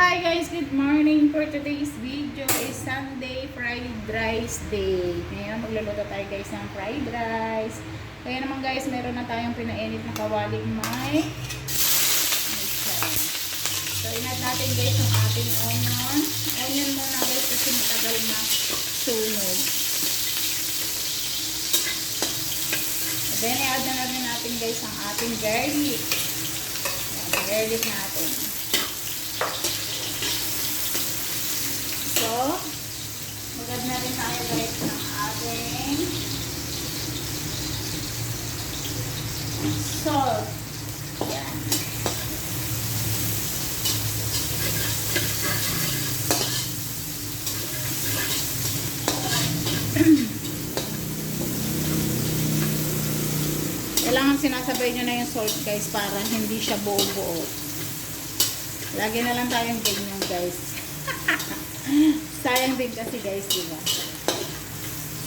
Hi guys, good morning. For today's video is Sunday fried rice day. Ngayon magluluto tayo guys ng fried rice. Kaya naman guys, meron na tayong pinainit na kawaling may mixer. So inat natin guys yung ating onion. Onion muna guys kasi matagal na sunog. Then i-add na natin guys ang ating garlic. Ayan, garlic natin. So, magad na rin tayo guys ng ating salt. Yan. Kailangan sinasabay nyo na yung salt guys para hindi siya buo-buo. Lagi na lang tayong ganyan guys. Sayang din kasi guys, diba?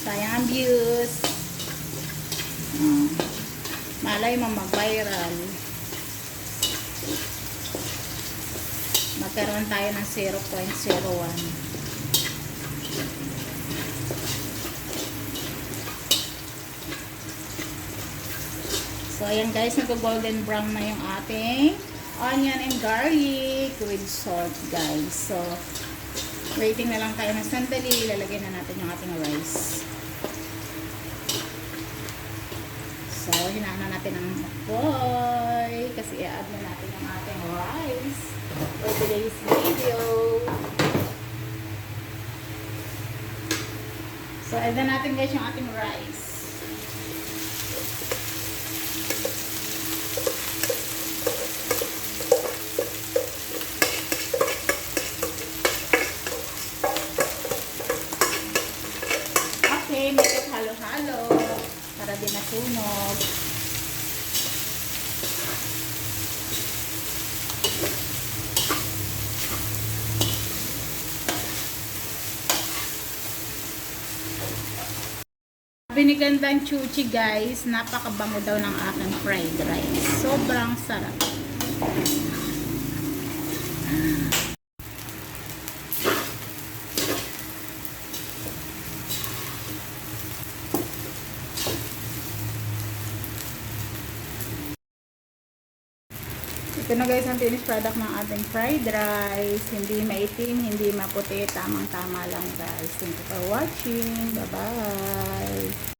Sayang ang views. Malay mo mag-viral. Magkaroon tayo ng 0.01. So, ayan guys, nag-golden brown na yung ating onion and garlic with salt guys. So, waiting na lang tayo ng sandali. Lalagyan na natin yung ating rice. So, hinaan na natin ang apoy. Kasi i-add na natin yung ating rice for today's video. So, add na natin guys yung ating rice. Medyo halo-halo para din nasunog. Binigandang chuchi guys, napakabango daw ng aking fried rice. Sobrang sarap. Ito na guys ang finished product ng ating fried rice. Hindi maitim, hindi maputi. Tamang-tama lang guys. Thank you for watching. Bye-bye.